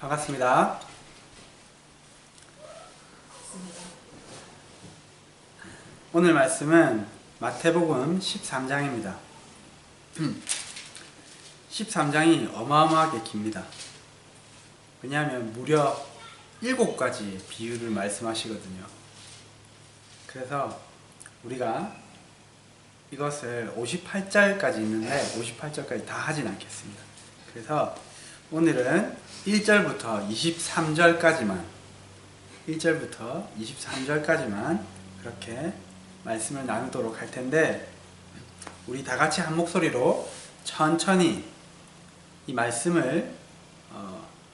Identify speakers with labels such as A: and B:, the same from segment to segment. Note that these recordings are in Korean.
A: 반갑습니다. 오늘 말씀은 마태복음 13장입니다. 13장이 어마어마하게 깁니다. 왜냐하면 무려 7가지 비유를 말씀하시거든요. 그래서 우리가 이것을 58절까지 있는데 58절까지 다 하진 않겠습니다. 그래서 오늘은 1절부터 23절까지만 그렇게 말씀을 나누도록 할 텐데, 우리 다 같이 한 목소리로 천천히 이 말씀을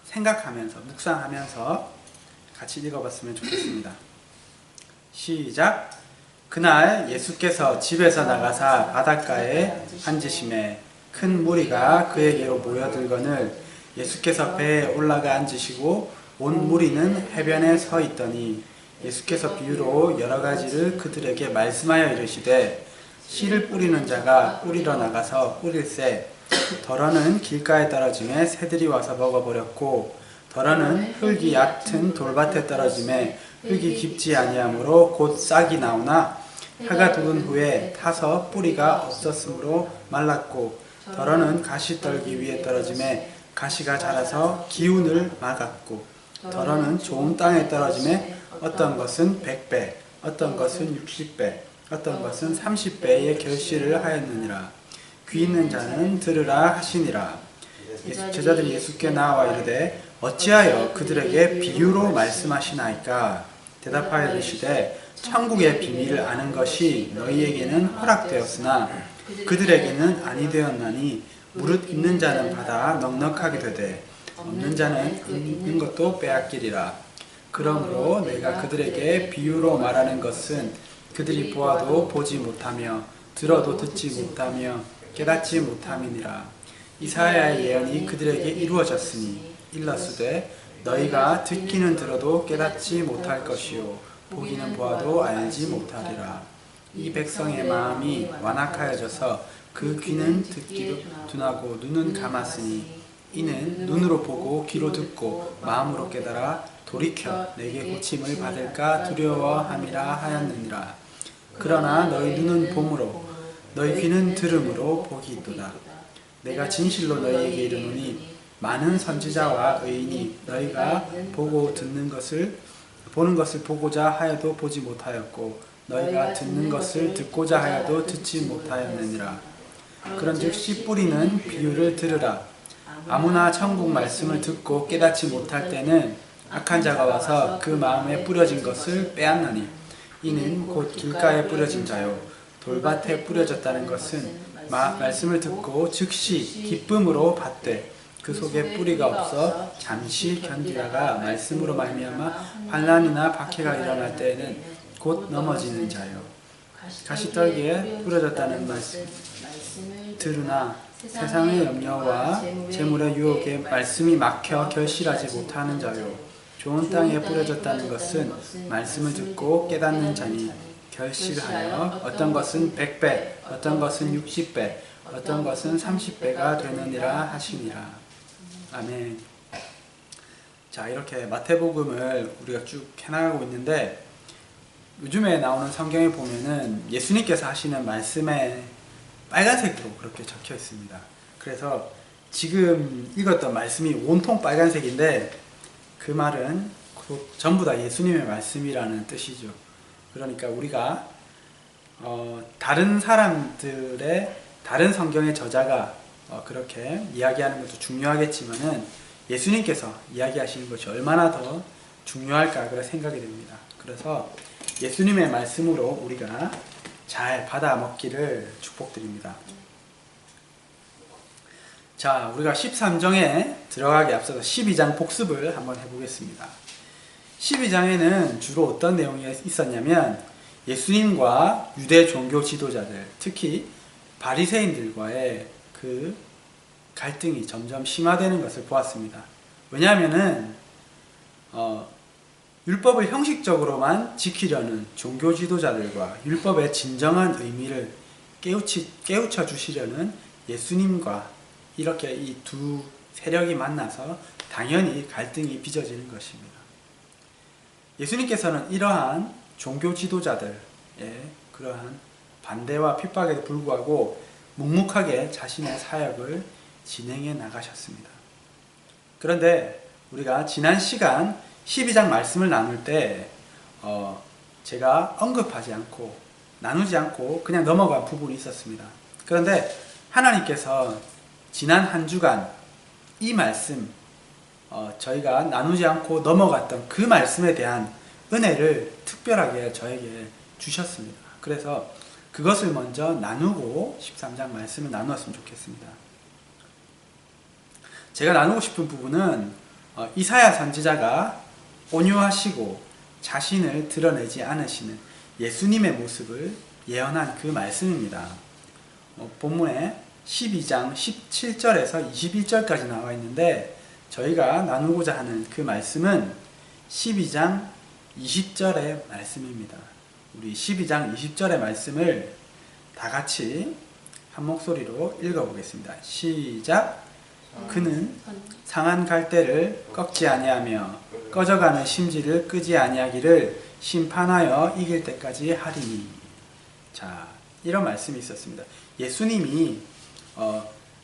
A: 생각하면서 묵상하면서 같이 읽어봤으면 좋겠습니다. 시작. 그날 예수께서 집에서 나가사 바닷가에 앉으심에 큰 무리가 그에게로 모여들거늘 예수께서 배에 올라가 앉으시고 온 무리는 해변에 서 있더니 예수께서 비유로 여러 가지를 그들에게 말씀하여 이르시되, 씨를 뿌리는 자가 뿌리러 나가서 뿌릴새 덜어는 길가에 떨어짐에 새들이 와서 먹어버렸고, 덜어는 흙이 얕은 돌밭에 떨어짐에 흙이 깊지 아니하므로 곧 싹이 나오나 해가 돋은 후에 타서 뿌리가 없었으므로 말랐고, 덜어는 가시떨기 위에 떨어짐에 가시가 자라서 기운을 막았고, 덜어는 좋은 땅에 떨어짐에 어떤 것은 100배, 어떤 것은 60배, 어떤 것은 30배의 결실을 하였느니라. 귀 있는 자는 들으라 하시니라. 제자들이 예수께 나와 이르되 어찌하여 그들에게 비유로 말씀하시나이까? 대답하여 이르시되, 천국의 비밀을 아는 것이 너희에게는 허락되었으나 그들에게는 아니 되었나니, 무릇 있는 자는 받아 넉넉하게 되되 없는 자는 있는 것도 빼앗기리라. 그러므로 내가 그들에게 비유로 말하는 것은 그들이 보아도 보지 못하며 들어도 듣지 못하며 깨닫지 못함이니라. 이사야의 예언이 그들에게 이루어졌으니 일렀으되, 너희가 듣기는 들어도 깨닫지 못할 것이요 보기는 보아도 알지 못하리라. 이 백성의 마음이 완악하여져서 그 귀는 듣기도 둔하고 눈은 감았으니, 이는 눈으로 보고 귀로 듣고 마음으로 깨달아 돌이켜 내게 고침을 받을까 두려워함이라 하였느니라. 그러나 너희 눈은 봄으로 너희 귀는 들음으로 복이 있도다. 내가 진실로 너희에게 이르노니, 많은 선지자와 의인이 너희가 보는 것을 보고자 하여도 보지 못하였고, 너희가 듣는 것을 듣고자 하여도 듣지 못하였느니라. 그런즉 씨 뿌리는 비유를 들으라. 아무나 천국 말씀을 듣고 깨닫지 못할 때는 악한 자가 와서 그 마음에 뿌려진 것을 빼앗나니, 이는 곧 길가에 뿌려진 자요 돌밭에 뿌려졌다는 것은 말씀을 듣고 즉시 기쁨으로 받되 그 속에 뿌리가 없어 잠시 견디다가 말씀으로 말미암아 환난이나 박해가 일어날 때에는 곧 넘어지는 자요 가시떨기에 뿌려졌다는 말씀 들으나 세상의 염려와 재물의 유혹에 말씀이 막혀 결실하지 못하는 자요 좋은 땅에 뿌려졌다는 것은 말씀을 듣고 깨닫는 자니 결실하여 어떤 것은 100배, 어떤 것은 60배, 어떤 것은 30배가 되느니라 하시니라. 아멘. 자, 이렇게 마태복음을 우리가 쭉 해나가고 있는데, 요즘에 나오는 성경에 보면은 예수님께서 하시는 말씀에 빨간색으로 그렇게 적혀 있습니다. 그래서 지금 읽었던 말씀이 온통 빨간색인데, 그 말은 전부 다 예수님의 말씀이라는 뜻이죠. 그러니까 우리가 다른 사람들의 다른 성경의 저자가 그렇게 이야기하는 것도 중요하겠지만은 예수님께서 이야기하시는 것이 얼마나 더 중요할까 그런 생각이 됩니다. 그래서 예수님의 말씀으로 우리가 잘 받아 먹기를 축복드립니다. 자, 우리가 13장에 들어가기 앞서서 12장 복습을 한번 해보겠습니다. 12장에는 주로 어떤 내용이 있었냐면, 예수님과 유대 종교 지도자들, 특히 바리새인들과의 그 갈등이 점점 심화되는 것을 보았습니다. 왜냐하면은 율법을 형식적으로만 지키려는 종교 지도자들과 율법의 진정한 의미를 깨우쳐 주시려는 예수님과 이렇게 이 두 세력이 만나서 당연히 갈등이 빚어지는 것입니다. 예수님께서는 이러한 종교 지도자들의 그러한 반대와 핍박에도 불구하고 묵묵하게 자신의 사역을 진행해 나가셨습니다. 그런데 우리가 지난 시간 12장 말씀을 나눌 때 제가 언급하지 않고 나누지 않고 그냥 넘어간 부분이 있었습니다. 그런데 하나님께서 지난 한 주간 이 말씀 저희가 나누지 않고 넘어갔던 그 말씀에 대한 은혜를 특별하게 저에게 주셨습니다. 그래서 그것을 먼저 나누고 13장 말씀을 나누었으면 좋겠습니다. 제가 나누고 싶은 부분은 이사야 선지자가 온유하시고 자신을 드러내지 않으시는 예수님의 모습을 예언한 그 말씀입니다. 본문에 12장 17절에서 21절까지 나와 있는데 저희가 나누고자 하는 그 말씀은 12장 20절의 말씀입니다. 우리 12장 20절의 말씀을 다 같이 한 목소리로 읽어보겠습니다. 시작! 그는 상한 갈대를 꺾지 아니하며 꺼져가는 심지를 끄지 아니하기를 심판하여 이길 때까지 하리니. 자, 이런 말씀이 있었습니다. 예수님이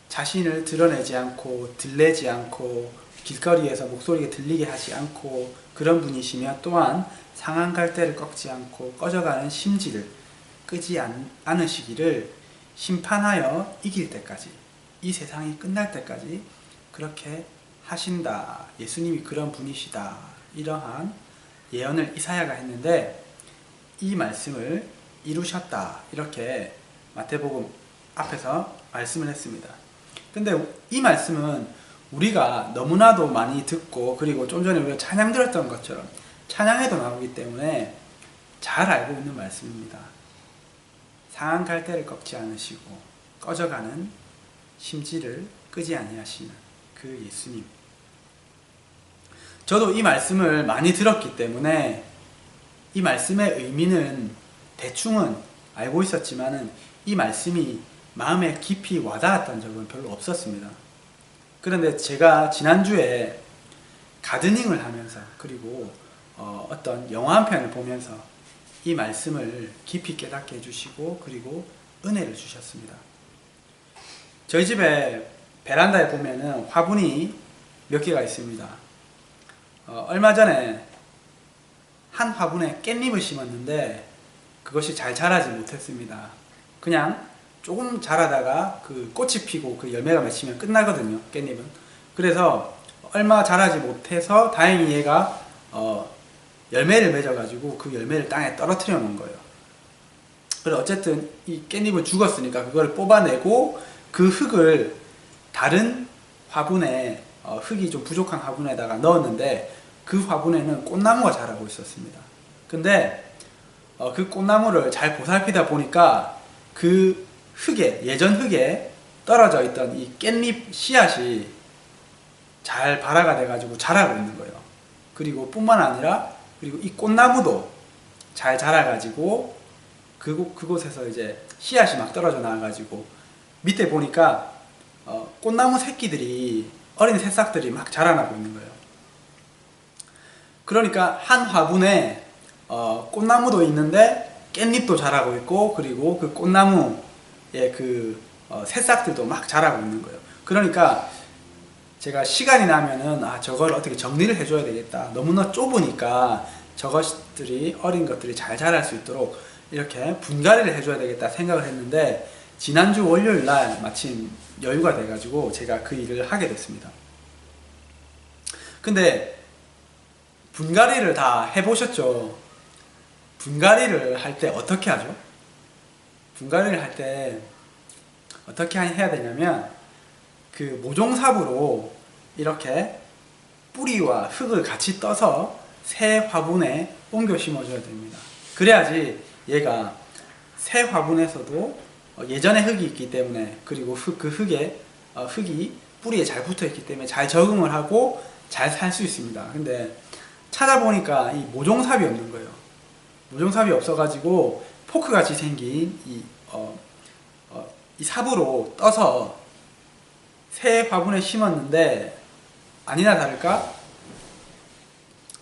A: 자신을 드러내지 않고 들레지 않고 길거리에서 목소리가 들리게 하지 않고 그런 분이시며 또한 상한 갈대를 꺾지 않고 꺼져가는 심지를 끄지 않으시기를 심판하여 이길 때까지, 이 세상이 끝날 때까지 그렇게 하신다. 예수님이 그런 분이시다. 이러한 예언을 이사야가 했는데 이 말씀을 이루셨다. 이렇게 마태복음 앞에서 말씀을 했습니다. 근데 이 말씀은 우리가 너무나도 많이 듣고 그리고 좀 전에 우리가 찬양 들었던 것처럼 찬양에도 나오기 때문에 잘 알고 있는 말씀입니다. 상한 갈대를 꺾지 않으시고 꺼져가는 심지를 끄지 아니하시는 그 예수님. 저도 이 말씀을 많이 들었기 때문에 이 말씀의 의미는 대충은 알고 있었지만은 이 말씀이 마음에 깊이 와닿았던 적은 별로 없었습니다. 그런데 제가 지난주에 가드닝을 하면서 그리고 어떤 영화 한 편을 보면서 이 말씀을 깊이 깨닫게 해주시고 그리고 은혜를 주셨습니다. 저희 집에 베란다에 보면은 화분이 몇 개가 있습니다. 얼마 전에 한 화분에 깻잎을 심었는데 그것이 잘 자라지 못했습니다. 그냥 조금 자라다가 그 꽃이 피고 그 열매가 맺히면 끝나거든요, 깻잎은. 그래서 얼마 자라지 못해서 다행히 얘가 열매를 맺어가지고 그 열매를 땅에 떨어뜨려 놓은 거예요. 그래서 어쨌든 이 깻잎은 죽었으니까 그걸 뽑아내고 그 흙을 다른 화분에 흙이 좀 부족한 화분에다가 넣었는데 그 화분에는 꽃나무가 자라고 있었습니다. 근데 그 꽃나무를 잘 보살피다 보니까 그 흙에, 예전 흙에 떨어져 있던 이 깻잎 씨앗이 잘 발화가 돼가지고 자라고 있는 거예요. 그리고 뿐만 아니라 그리고 이 꽃나무도 잘 자라가지고 그곳에서 이제 씨앗이 막 떨어져 나와가지고 밑에 보니까 꽃나무 새끼들이 어린 새싹들이 막 자라나고 있는 거예요. 그러니까 한 화분에 꽃나무도 있는데 깻잎도 자라고 있고 그리고 그 꽃나무의 그 새싹들도 막 자라고 있는 거예요. 그러니까 제가 시간이 나면은 저걸 어떻게 정리를 해줘야 되겠다. 너무나 좁으니까 저것들이 어린 것들이 잘 자랄 수 있도록 이렇게 분갈이를 해줘야 되겠다 생각을 했는데 지난주 월요일 날 마침 여유가 돼가지고 제가 그 일을 하게 됐습니다. 근데 분갈이를 다 해보셨죠? 분갈이를 할 때 어떻게 하죠? 분갈이를 할 때 어떻게 해야 되냐면 그 모종삽으로 이렇게 뿌리와 흙을 같이 떠서 새 화분에 옮겨 심어줘야 됩니다. 그래야지 얘가 새 화분에서도 예전에 흙이 있기 때문에 그리고 그 흙에 흙이 뿌리에 잘 붙어있기 때문에 잘 적응을 하고 잘 살 수 있습니다. 근데 찾아보니까 이 모종삽이 없는 거예요. 모종삽이 없어가지고 포크같이 생긴 이 삽으로 떠서 새 화분에 심었는데 아니나 다를까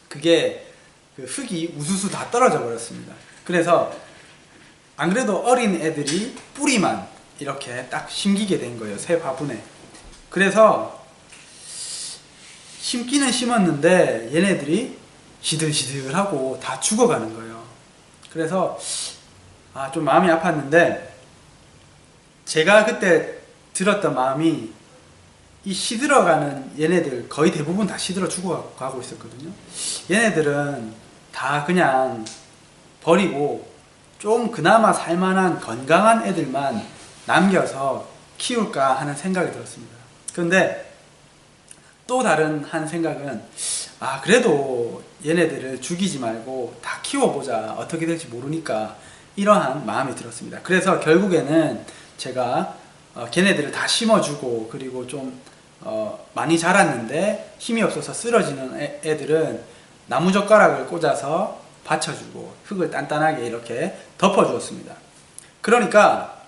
A: 그게 그 흙이 우수수 다 떨어져 버렸습니다. 그래서 안 그래도 어린 애들이 뿌리만 이렇게 딱 심기게 된 거예요. 새 화분에. 그래서 심기는 심었는데 얘네들이 시들시들하고 다 죽어가는 거예요. 그래서 좀 마음이 아팠는데 제가 그때 들었던 마음이 이 시들어가는 얘네들 거의 대부분 다 시들어 죽어가고 있었거든요. 얘네들은 다 그냥 버리고 좀 그나마 살만한 건강한 애들만 남겨서 키울까 하는 생각이 들었습니다. 그런데 또 다른 한 생각은 그래도 얘네들을 죽이지 말고 다 키워보자, 어떻게 될지 모르니까 이러한 마음이 들었습니다. 그래서 결국에는 제가 걔네들을 다 심어주고 그리고 좀 많이 자랐는데 힘이 없어서 쓰러지는 애들은 나무젓가락을 꽂아서 받쳐주고 흙을 단단하게 이렇게 덮어주었습니다. 그러니까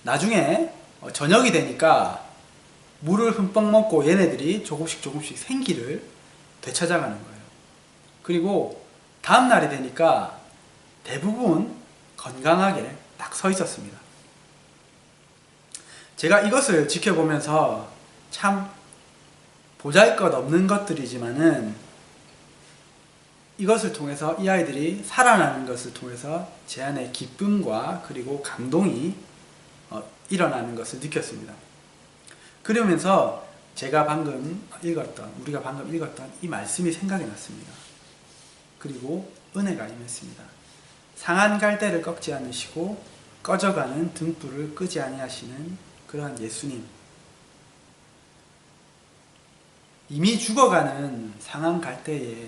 A: 나중에 저녁이 되니까 물을 흠뻑 먹고 얘네들이 조금씩 생기를 되찾아가는 거예요. 그리고 다음날이 되니까 대부분 건강하게 딱 서 있었습니다. 제가 이것을 지켜보면서 참 보잘것없는 것들이지만은 이것을 통해서 이 아이들이 살아나는 것을 통해서 제 안에 기쁨과 그리고 감동이 일어나는 것을 느꼈습니다. 그러면서 우리가 방금 읽었던 이 말씀이 생각이 났습니다. 그리고 은혜가 임했습니다. 상한 갈대를 꺾지 않으시고 꺼져가는 등불을 끄지 아니하시는 그러한 예수님. 이미 죽어가는 상한 갈대에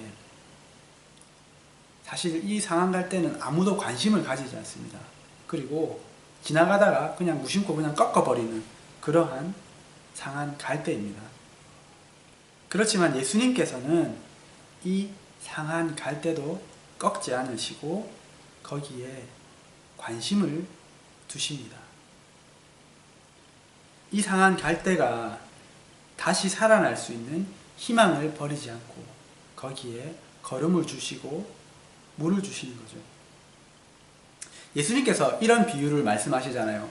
A: 사실 이 상한 갈대는 아무도 관심을 가지지 않습니다. 그리고 지나가다가 그냥 무심코 그냥 꺾어버리는 그러한 상한 갈대입니다. 그렇지만 예수님께서는 이 상한 갈대도 꺾지 않으시고 거기에 관심을 두십니다. 이 상한 갈대가 다시 살아날 수 있는 희망을 버리지 않고 거기에 거름을 주시고 물을 주시는 거죠. 예수님께서 이런 비유를 말씀하시잖아요.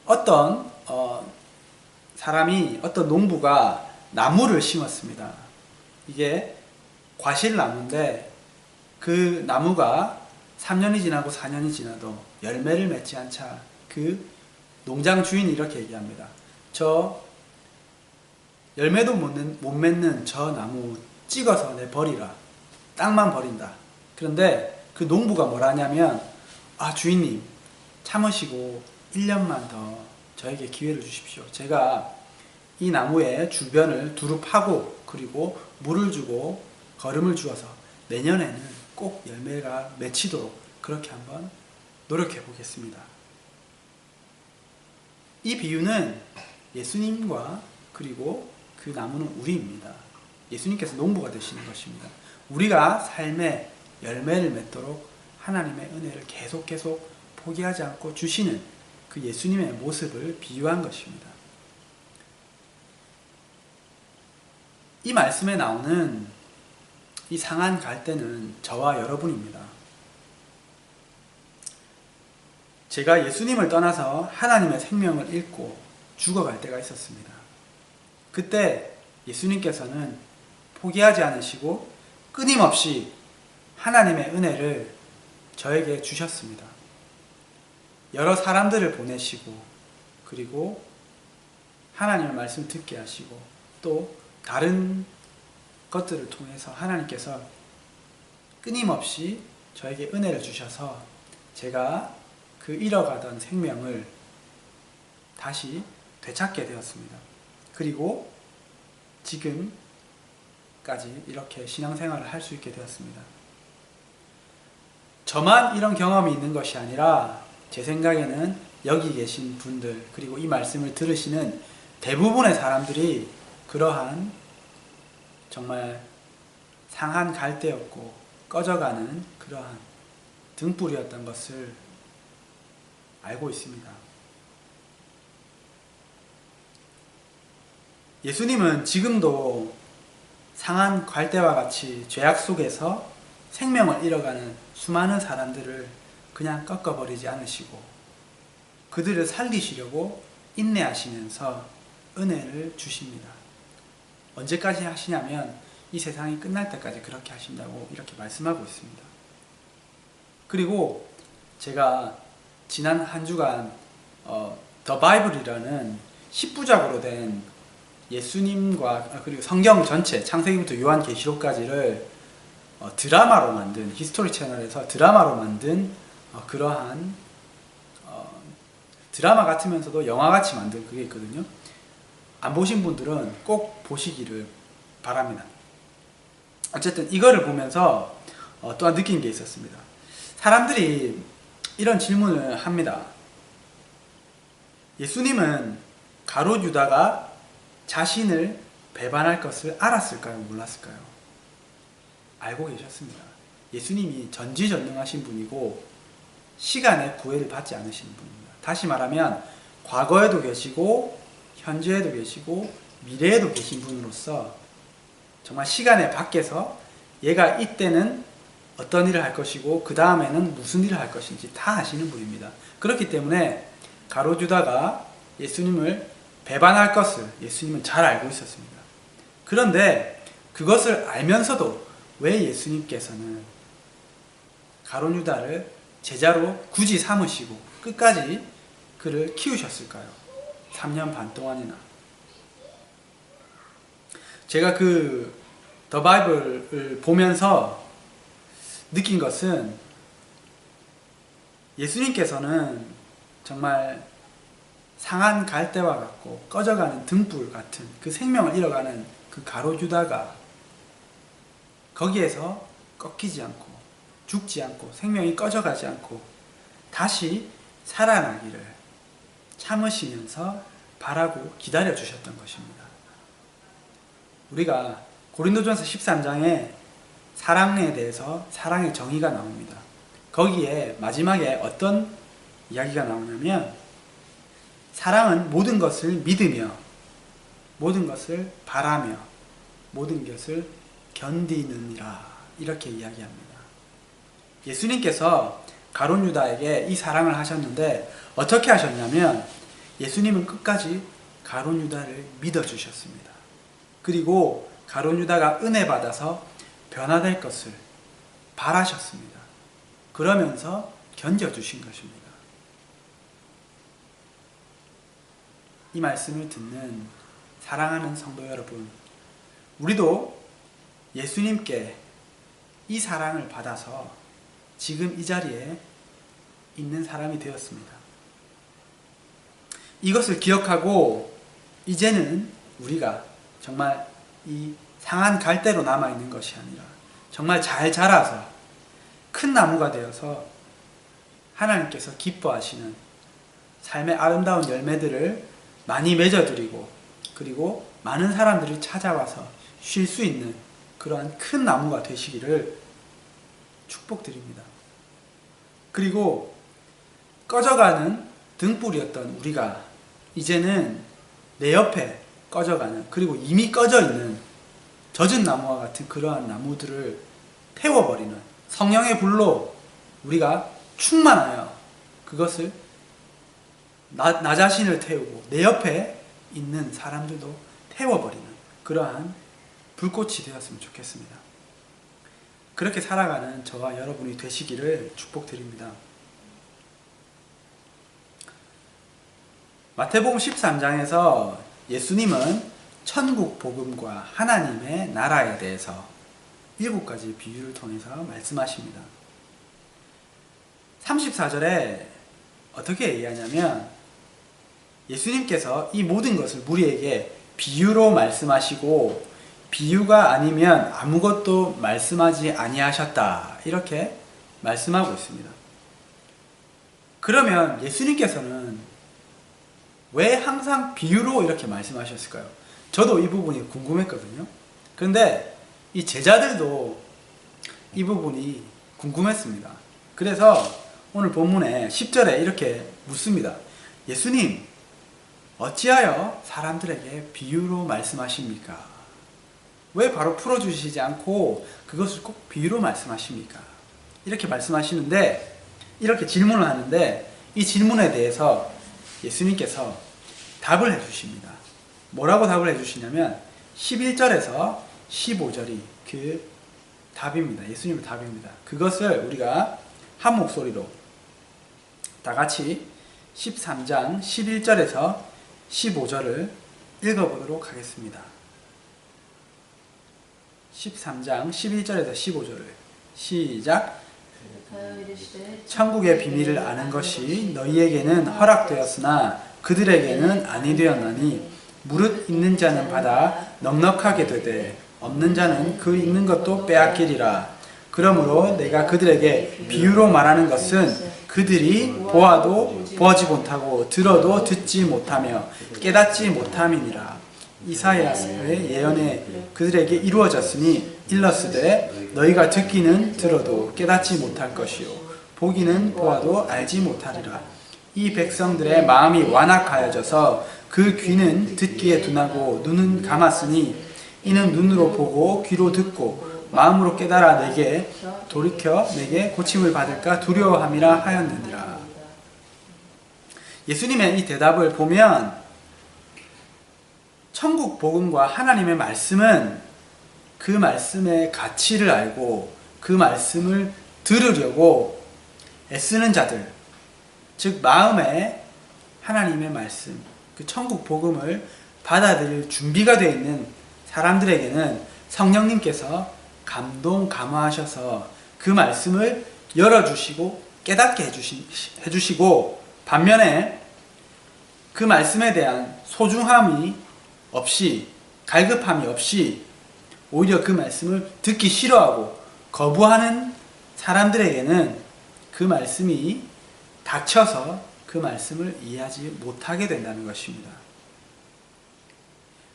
A: 어떤 농부가 나무를 심었습니다. 이게 과실나무인데 그 나무가 3년이 지나고 4년이 지나도 열매를 맺지 않자 그 농장 주인이 이렇게 얘기합니다. 저 열매도 못 맺는 저 나무 찍어서 버리라. 땅만 버린다. 그런데 그 농부가 뭐라 하냐면 주인님 참으시고 1년만 더 저에게 기회를 주십시오. 제가 이 나무의 주변을 두루 파고 그리고 물을 주고 거름을 주어서 내년에는 꼭 열매가 맺히도록 그렇게 한번 노력해 보겠습니다. 이 비유는 예수님과 그리고 그 나무는 우리입니다. 예수님께서 농부가 되시는 것입니다. 우리가 삶에 열매를 맺도록 하나님의 은혜를 계속 포기하지 않고 주시는 그 예수님의 모습을 비유한 것입니다. 이 말씀에 나오는 이 상한 갈대는 저와 여러분입니다. 제가 예수님을 떠나서 하나님의 생명을 잃고 죽어갈 때가 있었습니다. 그때 예수님께서는 포기하지 않으시고 끊임없이 하나님의 은혜를 저에게 주셨습니다. 여러 사람들을 보내시고 그리고 하나님의 말씀 듣게 하시고 또 다른 것들을 통해서 하나님께서 끊임없이 저에게 은혜를 주셔서 제가 그 잃어가던 생명을 다시 되찾게 되었습니다. 그리고 지금까지 이렇게 신앙생활을 할 수 있게 되었습니다. 저만 이런 경험이 있는 것이 아니라 제 생각에는 여기 계신 분들 그리고 이 말씀을 들으시는 대부분의 사람들이 그러한 정말 상한 갈대였고 꺼져가는 그러한 등불이었던 것을 알고 있습니다. 예수님은 지금도 상한 갈대와 같이 죄악 속에서 생명을 잃어가는 수많은 사람들을 그냥 꺾어버리지 않으시고 그들을 살리시려고 인내하시면서 은혜를 주십니다. 언제까지 하시냐면 이 세상이 끝날 때까지 그렇게 하신다고 이렇게 말씀하고 있습니다. 그리고 제가 지난 한 주간 더 바이블이라는 10부작으로 된 예수님과 그리고 성경 전체 창세기부터 요한계시록까지를 드라마로 만든 히스토리 채널에서 드라마로 만든 그러한 드라마 같으면서도 영화같이 만든 그게 있거든요. 안 보신 분들은 꼭 보시기를 바랍니다. 어쨌든 이거를 보면서 또한 느낀 게 있었습니다. 사람들이 이런 질문을 합니다. 예수님은 가룟 유다가 자신을 배반할 것을 알았을까요? 몰랐을까요? 알고 계셨습니다. 예수님이 전지전능하신 분이고 시간의 구애를 받지 않으시는 분입니다. 다시 말하면 과거에도 계시고 현재에도 계시고 미래에도 계신 분으로서 정말 시간의 밖에서 얘가 이때는 어떤 일을 할 것이고 그 다음에는 무슨 일을 할 것인지 다 아시는 분입니다. 그렇기 때문에 가룟 유다가 예수님을 배반할 것을 예수님은 잘 알고 있었습니다. 그런데 그것을 알면서도 왜 예수님께서는 가룟 유다를 제자로 굳이 삼으시고 끝까지 그를 키우셨을까요? 3년 반 동안이나. 제가 더 바이블을 보면서 느낀 것은 예수님께서는 정말 상한 갈대와 같고 꺼져가는 등불 같은 그 생명을 잃어가는 그 가룟 유다가 거기에서 꺾이지 않고 죽지 않고 생명이 꺼져가지 않고 다시 살아나기를 참으시면서 바라고 기다려 주셨던 것입니다. 우리가 고린도전서 13장에 사랑에 대해서 사랑의 정의가 나옵니다. 거기에 마지막에 어떤 이야기가 나오냐면 사랑은 모든 것을 믿으며 모든 것을 바라며 모든 것을 견디느니라 이렇게 이야기합니다. 예수님께서 가룟 유다에게 이 사랑을 하셨는데 어떻게 하셨냐면 예수님은 끝까지 가룟 유다를 믿어주셨습니다. 그리고 가룟 유다가 은혜 받아서 변화될 것을 바라셨습니다. 그러면서 견뎌주신 것입니다. 이 말씀을 듣는 사랑하는 성도 여러분, 우리도 예수님께 이 사랑을 받아서 지금 이 자리에 있는 사람이 되었습니다. 이것을 기억하고 이제는 우리가 정말 이 상한 갈대로 남아있는 것이 아니라 정말 잘 자라서 큰 나무가 되어서 하나님께서 기뻐하시는 삶의 아름다운 열매들을 많이 맺어드리고 그리고 많은 사람들이 찾아와서 쉴 수 있는 그러한 큰 나무가 되시기를 축복드립니다. 그리고 꺼져가는 등불이었던 우리가 이제는 내 옆에 꺼져가는 그리고 이미 꺼져 있는 젖은 나무와 같은 그러한 나무들을 태워버리는 성령의 불로 우리가 충만하여 그것을 나 자신을 태우고 내 옆에 있는 사람들도 태워버리는 그러한 불꽃이 되었으면 좋겠습니다. 그렇게 살아가는 저와 여러분이 되시기를 축복드립니다. 마태복음 13장에서 예수님은 천국 복음과 하나님의 나라에 대해서 7가지 비유를 통해서 말씀하십니다. 34절에 어떻게 얘기하냐면 예수님께서 이 모든 것을 무리에게 비유로 말씀하시고 비유가 아니면 아무것도 말씀하지 아니하셨다 이렇게 말씀하고 있습니다. 그러면 예수님께서는 왜 항상 비유로 이렇게 말씀하셨을까요? 저도 이 부분이 궁금했거든요. 그런데 이 제자들도 이 부분이 궁금했습니다. 그래서 오늘 본문에 10절에 이렇게 묻습니다. 예수님, 어찌하여 사람들에게 비유로 말씀하십니까? 왜 바로 풀어주시지 않고 그것을 꼭 비유로 말씀하십니까? 이렇게 말씀하시는데, 이렇게 질문을 하는데, 이 질문에 대해서 예수님께서 답을 해주십니다. 뭐라고 답을 해주시냐면 11절에서 15절이 그 답입니다. 예수님의 답입니다. 그것을 우리가 한 목소리로 다 같이 13장 11절에서 15절을 읽어보도록 하겠습니다. 13장 11절에서 15절을 시작. 천국의 비밀을 아는 것이 너희에게는 허락되었으나 그들에게는 아니 되었나니 무릇 있는 자는 받아 넉넉하게 되되 없는 자는 그 있는 것도 빼앗기리라. 그러므로 내가 그들에게 비유로 말하는 것은 그들이 보아도 보지 못하고 들어도 듣지 못하며 깨닫지 못함이니라. 이사야의 예언에 그들에게 이루어졌으니 일렀으되 너희가 듣기는 들어도 깨닫지 못할 것이요 보기는 보아도 알지 못하리라. 이 백성들의 마음이 완악하여져서 그 귀는 듣기에 둔하고 눈은 감았으니 이는 눈으로 보고 귀로 듣고 마음으로 깨달아 내게 돌이켜 내게 고침을 받을까 두려워함이라 하였느니라. 예수님의 이 대답을 보면 천국 복음과 하나님의 말씀은 그 말씀의 가치를 알고 그 말씀을 들으려고 애쓰는 자들, 즉 마음에 하나님의 말씀, 그 천국 복음을 받아들일 준비가 되어 있는 사람들에게는 성령님께서 감동 감화하셔서 그 말씀을 열어주시고 깨닫게 해주시고, 반면에 그 말씀에 대한 소중함이 없이, 갈급함이 없이 오히려 그 말씀을 듣기 싫어하고 거부하는 사람들에게는 그 말씀이 닫혀서 그 말씀을 이해하지 못하게 된다는 것입니다.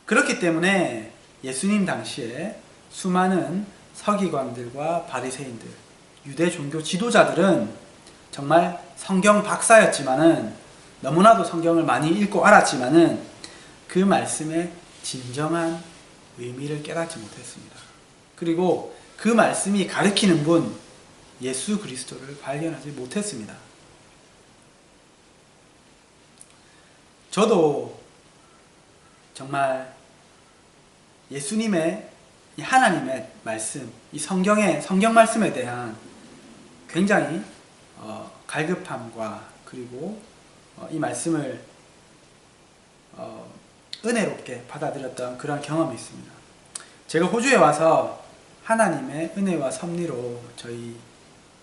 A: 그렇기 때문에 예수님 당시에 수많은 서기관들과 바리새인들, 유대 종교 지도자들은 정말 성경 박사였지만은, 너무나도 성경을 많이 읽고 알았지만은 그 말씀의 진정한 의미를 깨닫지 못했습니다. 그리고 그 말씀이 가리키는 분 예수 그리스도를 발견하지 못했습니다. 저도 정말 예수님의 이 하나님의 말씀, 이 성경 말씀에 대한 굉장히 갈급함과 그리고 이 말씀을 은혜롭게 받아들였던 그런 경험이 있습니다. 제가 호주에 와서 하나님의 은혜와 섭리로 저희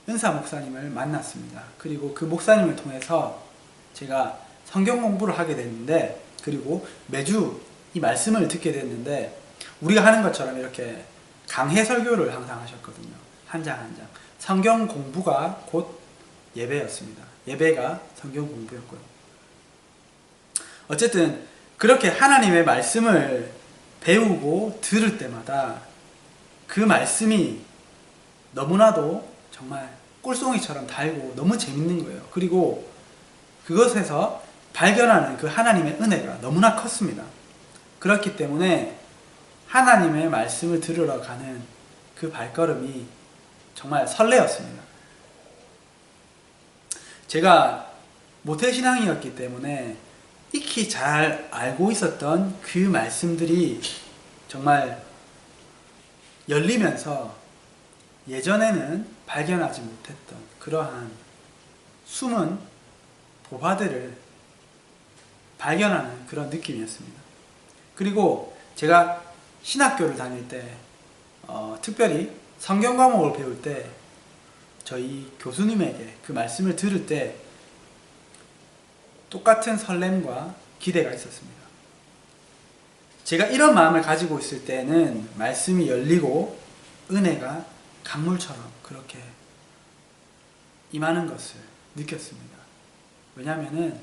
A: 은사 목사님을 만났습니다. 그리고 그 목사님을 통해서 제가 성경 공부를 하게 됐는데, 그리고 매주 이 말씀을 듣게 됐는데, 우리가 하는 것처럼 이렇게 강해 설교를 항상 하셨거든요. 한 장 한 장. 성경 공부가 곧 예배였습니다. 예배가 성경 공부였고요. 어쨌든 그렇게 하나님의 말씀을 배우고 들을 때마다 그 말씀이 너무나도 정말 꿀송이처럼 달고 너무 재밌는 거예요. 그리고 그것에서 발견하는 그 하나님의 은혜가 너무나 컸습니다. 그렇기 때문에 하나님의 말씀을 들으러 가는 그 발걸음이 정말 설레었습니다. 제가 모태신앙이었기 때문에 익히 잘 알고 있었던 그 말씀들이 정말 열리면서 예전에는 발견하지 못했던 그러한 숨은 보화들을 발견하는 그런 느낌이었습니다. 그리고 제가 신학교를 다닐 때 특별히 성경 과목을 배울 때 저희 교수님에게 그 말씀을 들을 때 똑같은 설렘과 기대가 있었습니다. 제가 이런 마음을 가지고 있을 때는 말씀이 열리고 은혜가 강물처럼 그렇게 임하는 것을 느꼈습니다. 왜냐하면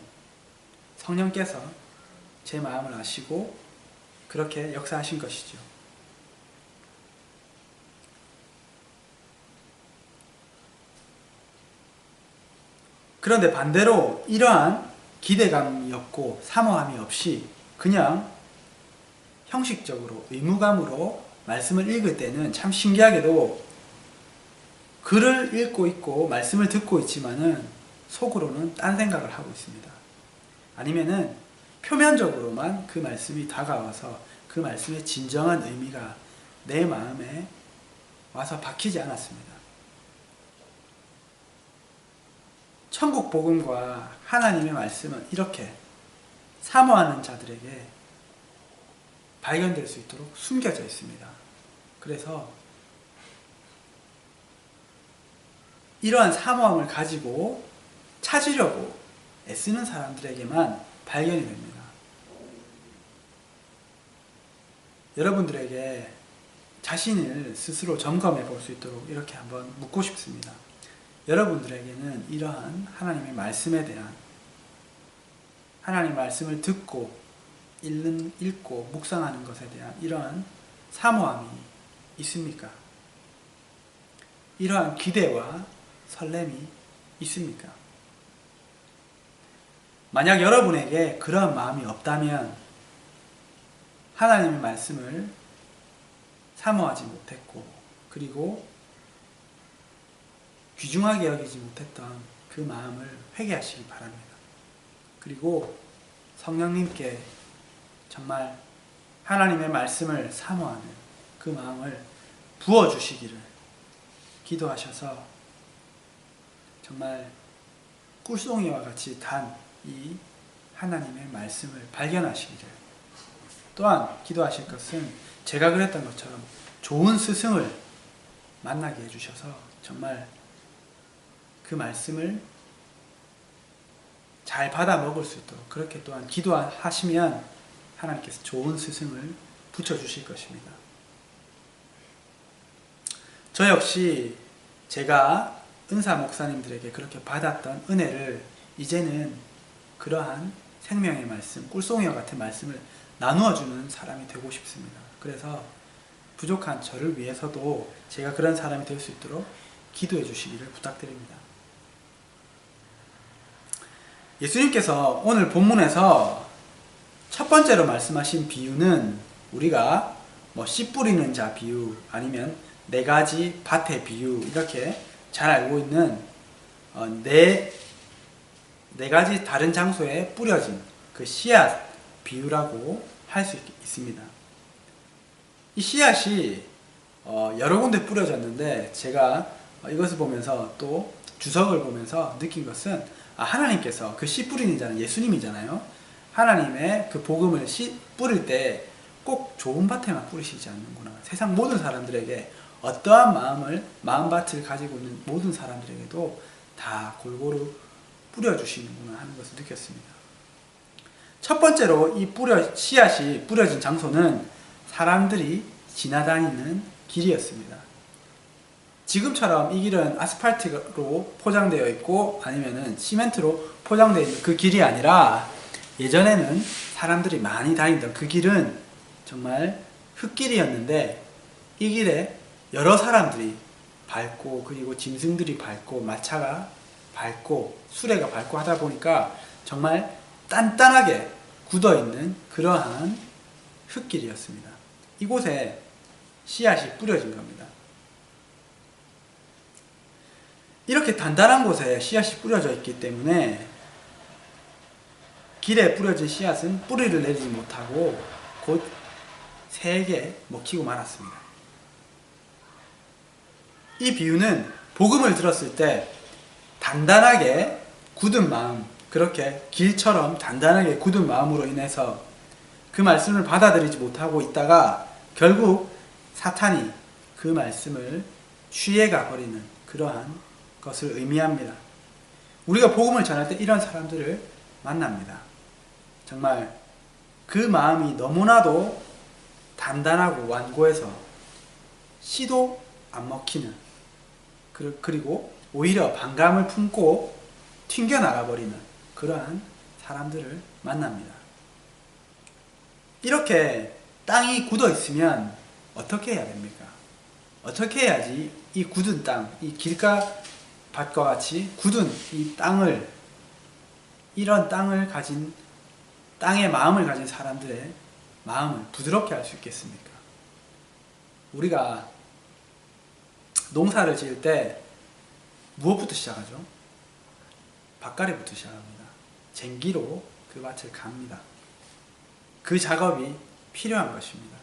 A: 성령께서 제 마음을 아시고 그렇게 역사하신 것이죠. 그런데 반대로 이러한 기대감이 없고 사모함이 없이 그냥 형식적으로 의무감으로 말씀을 읽을 때는 참 신기하게도 글을 읽고 있고 말씀을 듣고 있지만은 속으로는 딴 생각을 하고 있습니다. 아니면은 표면적으로만 그 말씀이 다가와서 그 말씀의 진정한 의미가 내 마음에 와서 박히지 않았습니다. 천국 복음과 하나님의 말씀은 이렇게 사모하는 자들에게 발견될 수 있도록 숨겨져 있습니다. 그래서 이러한 사모함을 가지고 찾으려고 애쓰는 사람들에게만 발견이 됩니다. 여러분들에게 자신을 스스로 점검해 볼 수 있도록 이렇게 한번 묻고 싶습니다. 여러분들에게는 이러한 하나님의 말씀에 대한, 하나님의 말씀을 듣고 읽고 묵상하는 것에 대한 이러한 사모함이 있습니까? 이러한 기대와 설렘이 있습니까? 만약 여러분에게 그러한 마음이 없다면 하나님의 말씀을 사모하지 못했고, 그리고 귀중하게 여기지 못했던 그 마음을 회개하시기 바랍니다. 그리고 성령님께 정말 하나님의 말씀을 사모하는 그 마음을 부어주시기를 기도하셔서 정말 꿀송이와 같이 단 이 하나님의 말씀을 발견하시기를, 또한 기도하실 것은 제가 그랬던 것처럼 좋은 스승을 만나게 해주셔서 정말 그 말씀을 잘 받아 먹을 수 있도록 그렇게 또한 기도하시면 하나님께서 좋은 스승을 붙여주실 것입니다. 저 역시 제가 은사 목사님들에게 그렇게 받았던 은혜를 이제는 그러한 생명의 말씀, 꿀송이와 같은 말씀을 나누어주는 사람이 되고 싶습니다. 그래서 부족한 저를 위해서도 제가 그런 사람이 될 수 있도록 기도해 주시기를 부탁드립니다. 예수님께서 오늘 본문에서 첫 번째로 말씀하신 비유는 우리가 씨 뿌리는 자 비유, 아니면 4가지 밭의 비유, 이렇게 잘 알고 있는 네 가지 다른 장소에 뿌려진 그 씨앗 비유라고 할 수 있습니다. 이 씨앗이 여러 군데 뿌려졌는데, 제가 이것을 보면서 또 주석을 보면서 느낀 것은, 하나님께서 그 씨 뿌리는 자는 예수님이잖아요. 하나님의 그 복음을 뿌릴 때 꼭 좋은 밭에만 뿌리시지 않는구나. 세상 모든 사람들에게, 어떠한 마음밭을 가지고 있는 모든 사람들에게도 다 골고루 뿌려주시는구나 하는 것을 느꼈습니다. 첫 번째로 이 씨앗이 뿌려진 장소는 사람들이 지나다니는 길이었습니다. 지금처럼 이 길은 아스팔트로 포장되어 있고 아니면은 시멘트로 포장되어 있는 그 길이 아니라, 예전에는 사람들이 많이 다니던 그 길은 정말 흙길이었는데, 이 길에 여러 사람들이 밟고, 그리고 짐승들이 밟고, 마차가 밟고, 수레가 밟고 하다 보니까 정말 단단하게 굳어있는 그러한 흙길이었습니다. 이곳에 씨앗이 뿌려진 겁니다. 이렇게 단단한 곳에 씨앗이 뿌려져 있기 때문에 길에 뿌려진 씨앗은 뿌리를 내리지 못하고 곧 세게 먹히고 말았습니다. 이 비유는 복음을 들었을 때 단단하게 굳은 마음, 그렇게 길처럼 단단하게 굳은 마음으로 인해서 그 말씀을 받아들이지 못하고 있다가 결국 사탄이 그 말씀을 취해가 버리는 그러한 것을 의미합니다. 우리가 복음을 전할 때 이런 사람들을 만납니다. 정말 그 마음이 너무나도 단단하고 완고해서 씨도 안 먹히는, 그리고 오히려 반감을 품고 튕겨나가 버리는 그러한 사람들을 만납니다. 이렇게 땅이 굳어 있으면 어떻게 해야 됩니까? 어떻게 해야지 이 굳은 땅, 이 길가 밭과 같이 굳은 이 땅을, 이런 땅을 가진, 땅의 마음을 가진 사람들의 마음을 부드럽게 할 수 있겠습니까? 우리가 농사를 지을 때 무엇부터 시작하죠? 밭갈이부터 시작합니다. 쟁기로 그 밭을 갑니다. 그 작업이 필요한 것입니다.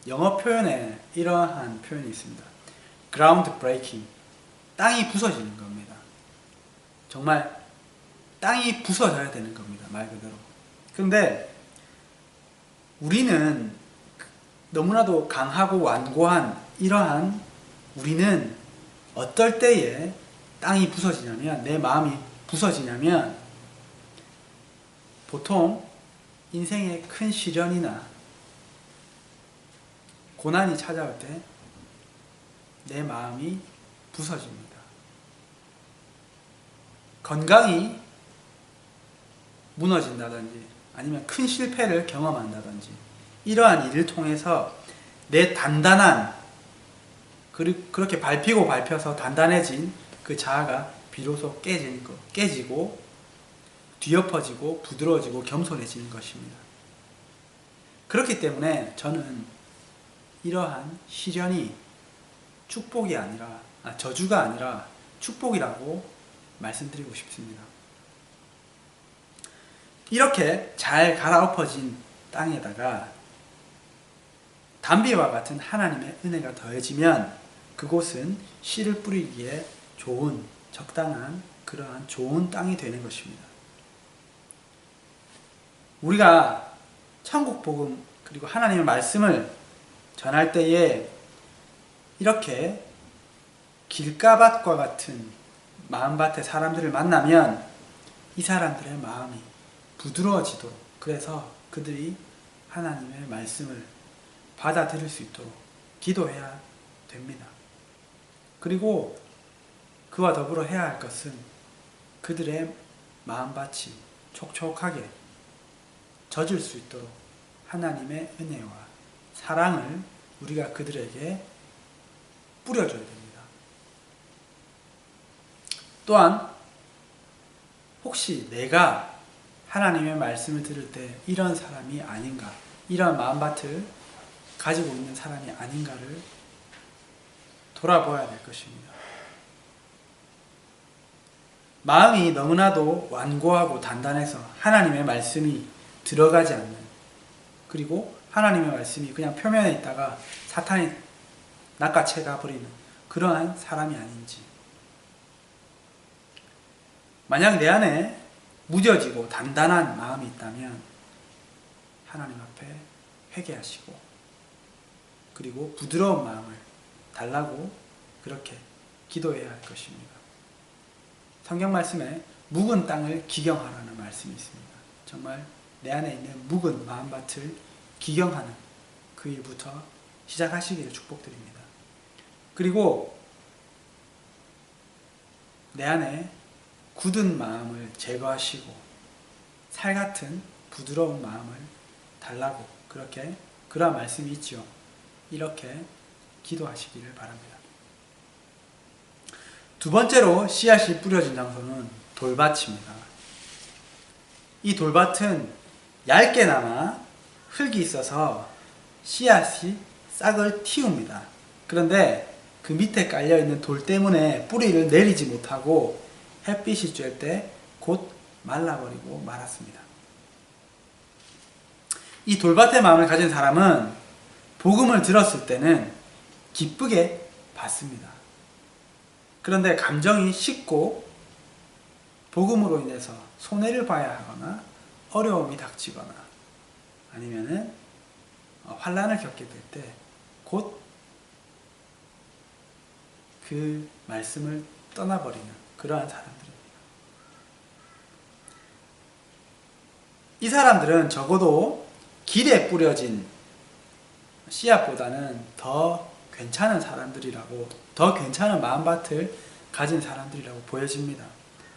A: 영어 표현에 이러한 표현이 있습니다. ground breaking. 땅이 부서지는 겁니다. 정말 땅이 부서져야 되는 겁니다. 말 그대로. 그런데 우리는 너무나도 강하고 완고한 이러한 우리는 어떨 때에 땅이 부서지냐면, 내 마음이 부서지냐면, 보통 인생의 큰 시련이나 고난이 찾아올 때 내 마음이 부서집니다. 건강이 무너진다든지 아니면 큰 실패를 경험한다든지 이러한 일을 통해서 내 단단한, 그렇게 밟히고 밟혀서 단단해진 그 자아가 비로소 깨지고 뒤엎어지고 부드러워지고 겸손해지는 것입니다. 그렇기 때문에 저는 이러한 시련이 저주가 아니라 축복이라고 말씀드리고 싶습니다. 이렇게 잘 갈아엎어진 땅에다가 담비와 같은 하나님의 은혜가 더해지면 그곳은 씨를 뿌리기에 좋은, 적당한 그러한 좋은 땅이 되는 것입니다. 우리가 천국 복음 그리고 하나님의 말씀을 전할 때에 이렇게 길가밭과 같은 마음밭의 사람들을 만나면 이 사람들의 마음이 부드러워지도록, 그래서 그들이 하나님의 말씀을 받아들일 수 있도록 기도해야 됩니다. 그리고 그와 더불어 해야 할 것은 그들의 마음밭이 촉촉하게 젖을 수 있도록 하나님의 은혜와 사랑을 우리가 그들에게 뿌려줘야 됩니다. 또한 혹시 내가 하나님의 말씀을 들을 때 이런 사람이 아닌가, 이런 마음밭을 가지고 있는 사람이 아닌가를 돌아보아야 될 것입니다. 마음이 너무나도 완고하고 단단해서 하나님의 말씀이 들어가지 않는, 그리고 하나님의 말씀이 그냥 표면에 있다가 사탄이 낚아채 가버리는 그러한 사람이 아닌지, 만약 내 안에 무뎌지고 단단한 마음이 있다면 하나님 앞에 회개하시고 그리고 부드러운 마음을 달라고 그렇게 기도해야 할 것입니다. 성경 말씀에 묵은 땅을 기경하라는 말씀이 있습니다. 정말 내 안에 있는 묵은 마음밭을 기경하는 그 일부터 시작하시기를 축복드립니다. 그리고 내 안에 굳은 마음을 제거하시고 살같은 부드러운 마음을 달라고 그러한 말씀이 있죠. 이렇게 기도하시기를 바랍니다. 두 번째로 씨앗이 뿌려진 장소는 돌밭입니다. 이 돌밭은 얇게나마 흙이 있어서 씨앗이 싹을 틔웁니다. 그런데 그 밑에 깔려있는 돌 때문에 뿌리를 내리지 못하고 햇빛이 쬐 때 곧 말라버리고 말았습니다. 이 돌밭의 마음을 가진 사람은 복음을 들었을 때는 기쁘게 받습니다. 그런데 감정이 식고 복음으로 인해서 손해를 봐야 하거나 어려움이 닥치거나 아니면은 환난을 겪게 될 때 곧 그 말씀을 떠나버리는 그러한 사람들입니다. 이 사람들은 적어도 길에 뿌려진 씨앗보다는 더 괜찮은 사람들이라고, 더 괜찮은 마음밭을 가진 사람들이라고 보여집니다.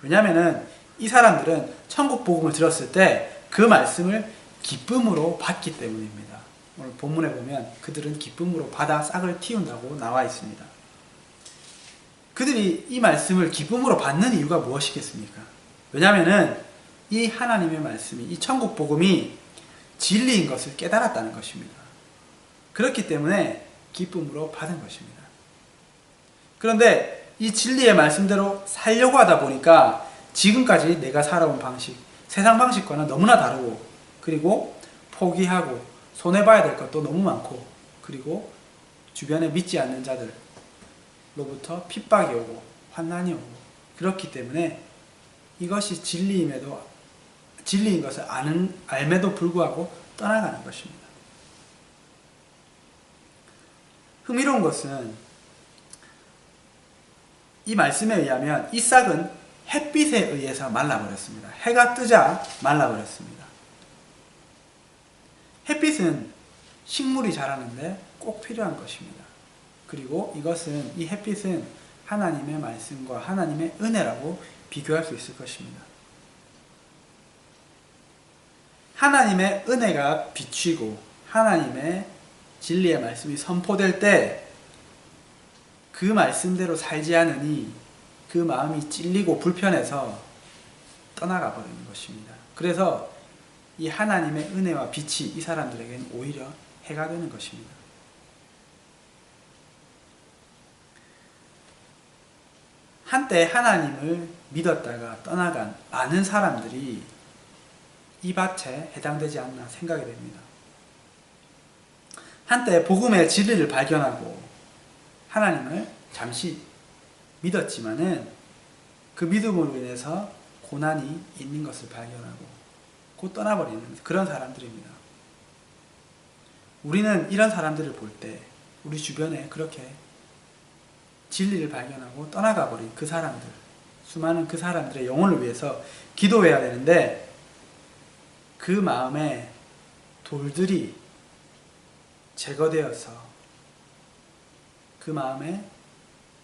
A: 왜냐하면 이 사람들은 천국 복음을 들었을 때 그 말씀을 기쁨으로 받기 때문입니다. 오늘 본문에 보면 그들은 기쁨으로 받아 싹을 틔운다고 나와 있습니다. 그들이 이 말씀을 기쁨으로 받는 이유가 무엇이겠습니까? 왜냐하면 이 하나님의 말씀이, 이 천국 복음이 진리인 것을 깨달았다는 것입니다. 그렇기 때문에 기쁨으로 받은 것입니다. 그런데 이 진리의 말씀대로 살려고 하다 보니까 지금까지 내가 살아온 방식, 세상 방식과는 너무나 다르고, 그리고 포기하고 손해봐야 될 것도 너무 많고, 그리고 주변에 믿지 않는 자들로부터 핍박이 오고 환난이 오고, 그렇기 때문에 이것이 진리인 것을 알매도 불구하고 떠나가는 것입니다. 흥미로운 것은 이 말씀에 의하면 이 싹은 햇빛에 의해서 말라버렸습니다. 해가 뜨자 말라버렸습니다. 햇빛은 식물이 자라는데 꼭 필요한 것입니다. 그리고 이 햇빛은 하나님의 말씀과 하나님의 은혜라고 비교할 수 있을 것입니다. 하나님의 은혜가 비추고 하나님의 진리의 말씀이 선포될 때 그 말씀대로 살지 않으니 그 마음이 찔리고 불편해서 떠나가 버리는 것입니다. 그래서 이 하나님의 은혜와 빛이 이 사람들에게는 오히려 해가 되는 것입니다. 한때 하나님을 믿었다가 떠나간 많은 사람들이 이 밭에 해당되지 않나 생각이 됩니다. 한때 복음의 진리를 발견하고 하나님을 잠시 믿었지만은 그 믿음으로 인해서 고난이 있는 것을 발견하고 곧 떠나버리는 그런 사람들입니다. 우리는 이런 사람들을 볼 때 우리 주변에 그렇게 진리를 발견하고 떠나가 버린 그 사람들, 수많은 그 사람들의 영혼을 위해서 기도해야 되는데, 그 마음에 돌들이 제거되어서 그 마음에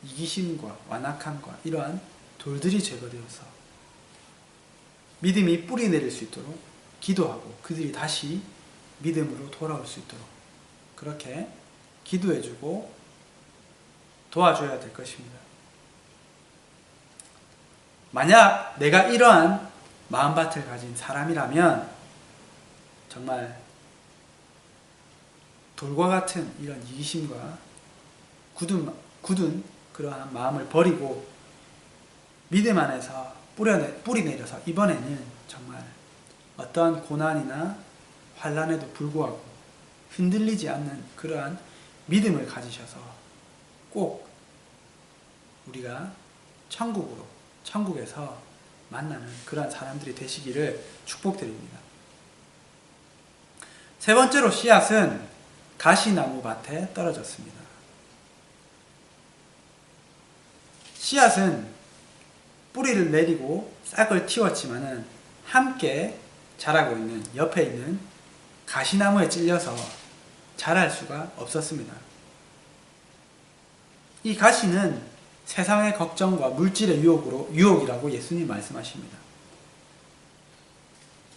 A: 이기심과 완악함과 이러한 돌들이 제거되어서 믿음이 뿌리 내릴 수 있도록 기도하고 그들이 다시 믿음으로 돌아올 수 있도록 그렇게 기도해주고 도와줘야 될 것입니다. 만약 내가 이러한 마음밭을 가진 사람이라면 정말 돌과 같은 이런 이기심과 굳은 그러한 마음을 버리고 믿음 안에서 뿌리 내려서 이번에는 정말 어떠한 고난이나 환난에도 불구하고 흔들리지 않는 그러한 믿음을 가지셔서 꼭 우리가 천국에서 만나는 그러한 사람들이 되시기를 축복드립니다. 세 번째로 씨앗은 가시나무 밭에 떨어졌습니다. 씨앗은 뿌리를 내리고 싹을 틔웠지만은 함께 자라고 있는 옆에 있는 가시나무에 찔려서 자랄 수가 없었습니다. 이 가시는 세상의 걱정과 물질의 유혹이라고 예수님 말씀하십니다.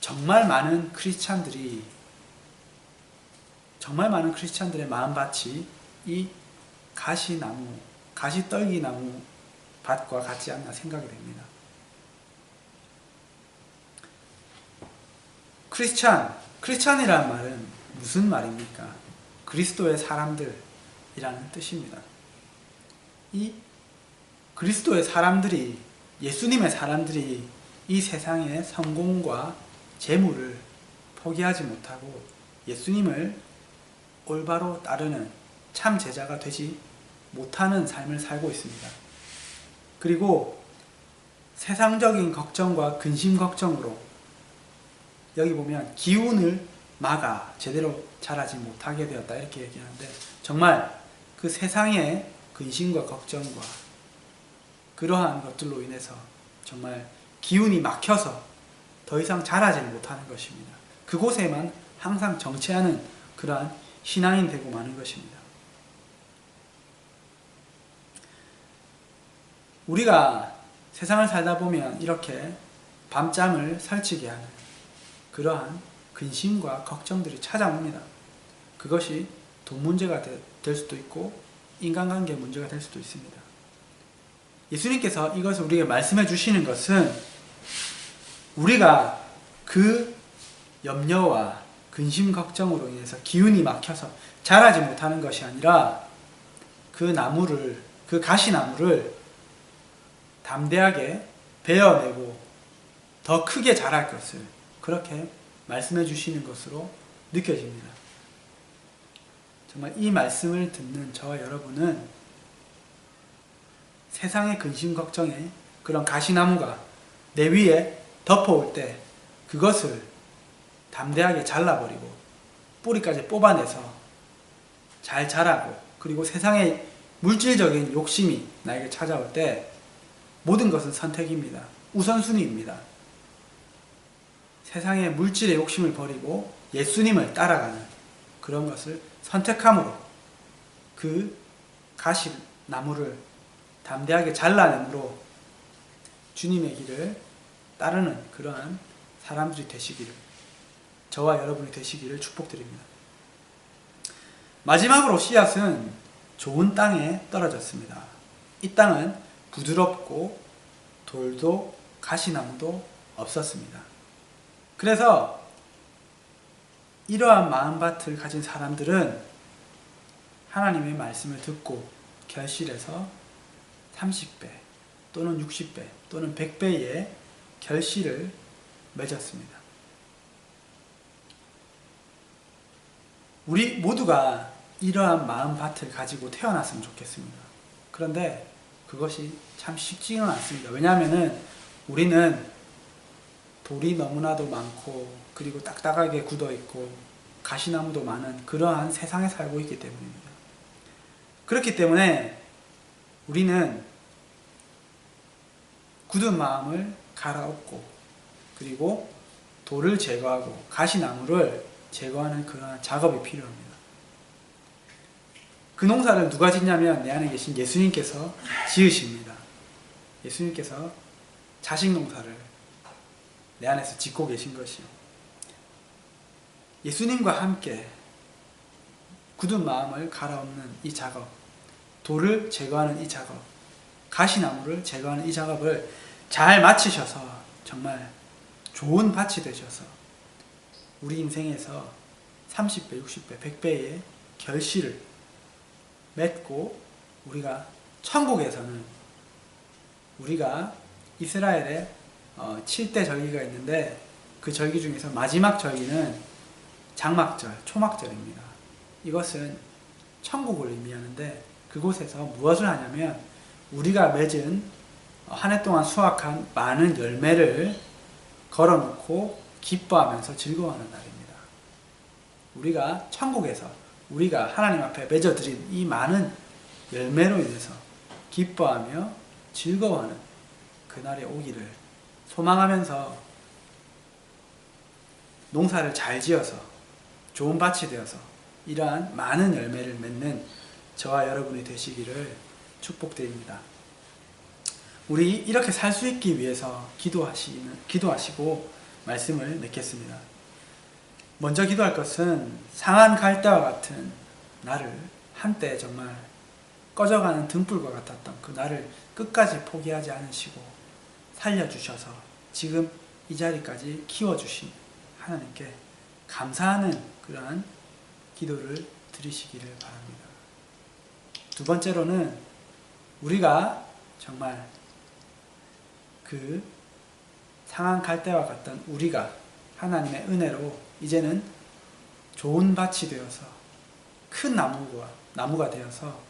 A: 정말 많은 크리스찬들의 마음밭이 이 가시떨기나무 밭과 같지 않나 생각이 됩니다. 크리스찬이라는 말은 무슨 말입니까? 그리스도의 사람들이라는 뜻입니다. 이 그리스도의 사람들이, 예수님의 사람들이 이 세상의 성공과 재물을 포기하지 못하고 예수님을 올바로 따르는 참 제자가 되지 못하는 삶을 살고 있습니다. 그리고 세상적인 걱정과 근심 걱정으로 여기 보면 기운을 막아 제대로 자라지 못하게 되었다 이렇게 얘기하는데, 정말 그 세상의 근심과 걱정과 그러한 것들로 인해서 정말 기운이 막혀서 더 이상 자라지 못하는 것입니다. 그곳에만 항상 정체하는 그러한 신앙인 되고 마는 것입니다. 우리가 세상을 살다 보면 이렇게 밤잠을 설치게 하는 그러한 근심과 걱정들이 찾아옵니다. 그것이 돈 문제가 될 수도 있고 인간관계 문제가 될 수도 있습니다. 예수님께서 이것을 우리에게 말씀해 주시는 것은 우리가 그 염려와 근심 걱정으로 인해서 기운이 막혀서 자라지 못하는 것이 아니라 그 가시나무를 담대하게 베어내고 더 크게 자랄 것을 그렇게 말씀해 주시는 것으로 느껴집니다. 정말 이 말씀을 듣는 저와 여러분은 세상의 근심 걱정에 그런 가시나무가 내 위에 덮어올 때 그것을 담대하게 잘라버리고 뿌리까지 뽑아내서 잘 자라고, 그리고 세상의 물질적인 욕심이 나에게 찾아올 때 모든 것은 선택입니다. 우선순위입니다. 세상의 물질의 욕심을 버리고 예수님을 따라가는 그런 것을 선택함으로 그 가시나무를 담대하게 잘라내므로 주님의 길을 따르는 그러한 사람들이 되시기를, 저와 여러분이 되시기를 축복드립니다. 마지막으로 씨앗은 좋은 땅에 떨어졌습니다. 이 땅은 부드럽고 돌도 가시나무도 없었습니다. 그래서 이러한 마음밭을 가진 사람들은 하나님의 말씀을 듣고 결실해서 30배 또는 60배 또는 100배의 결실을 맺었습니다. 우리 모두가 이러한 마음밭을 가지고 태어났으면 좋겠습니다. 그런데 그것이 참 쉽지는 않습니다. 왜냐하면 우리는 돌이 너무나도 많고 그리고 딱딱하게 굳어있고 가시나무도 많은 그러한 세상에 살고 있기 때문입니다. 그렇기 때문에 우리는 굳은 마음을 갈아엎고 그리고 돌을 제거하고 가시나무를 제거하는 그러한 작업이 필요합니다. 그 농사를 누가 짓냐면 내 안에 계신 예수님께서 지으십니다. 예수님께서 자식 농사를 내 안에서 짓고 계신 것이요. 예수님과 함께 굳은 마음을 갈아엎는 이 작업, 돌을 제거하는 이 작업, 가시나무를 제거하는 이 작업을 잘 마치셔서 정말 좋은 밭이 되셔서 우리 인생에서 30배, 60배, 100배의 결실을 맺고 우리가 천국에서는 우리가 이스라엘에 7대 절기가 있는데 그 절기 중에서 마지막 절기는 장막절, 초막절입니다. 이것은 천국을 의미하는데 그곳에서 무엇을 하냐면 우리가 맺은 한 해 동안 수확한 많은 열매를 걸어놓고 기뻐하면서 즐거워하는 날입니다. 우리가 천국에서 우리가 하나님 앞에 맺어드린 이 많은 열매로 인해서 기뻐하며 즐거워하는 그날이 오기를 소망하면서 농사를 잘 지어서 좋은 밭이 되어서 이러한 많은 열매를 맺는 저와 여러분이 되시기를 축복드립니다. 우리 이렇게 살 수 있기 위해서 기도하시고 말씀을 맺겠습니다. 먼저 기도할 것은 상한 갈대와 같은 나를 한때 정말 꺼져가는 등불과 같았던 그 나를 끝까지 포기하지 않으시고 살려주셔서 지금 이 자리까지 키워주신 하나님께 감사하는 그러한 기도를 드리시기를 바랍니다. 두 번째로는 우리가 정말 그 상한 갈대와 같던 우리가 하나님의 은혜로 이제는 좋은 밭이 되어서 큰 나무가 되어서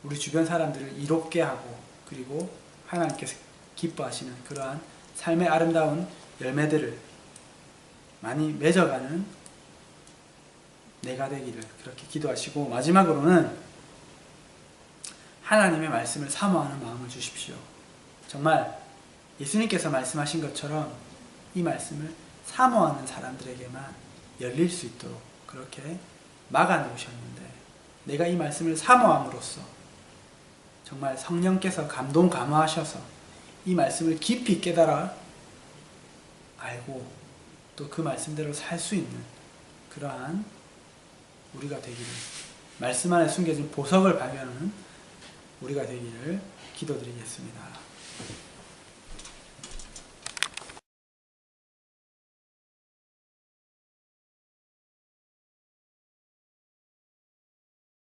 A: 우리 주변 사람들을 이롭게 하고 그리고 하나님께서 기뻐하시는 그러한 삶의 아름다운 열매들을 많이 맺어가는 내가 되기를 그렇게 기도하시고, 마지막으로는 하나님의 말씀을 사모하는 마음을 주십시오. 정말 예수님께서 말씀하신 것처럼 이 말씀을 사모하는 사람들에게만 열릴 수 있도록 그렇게 막아놓으셨는데, 내가 이 말씀을 사모함으로써 정말 성령께서 감동 감화하셔서 이 말씀을 깊이 깨달아 알고 또 그 말씀대로 살 수 있는 그러한 우리가 되기를, 말씀 안에 숨겨진 보석을 발견하는 우리가 되기를 기도드리겠습니다.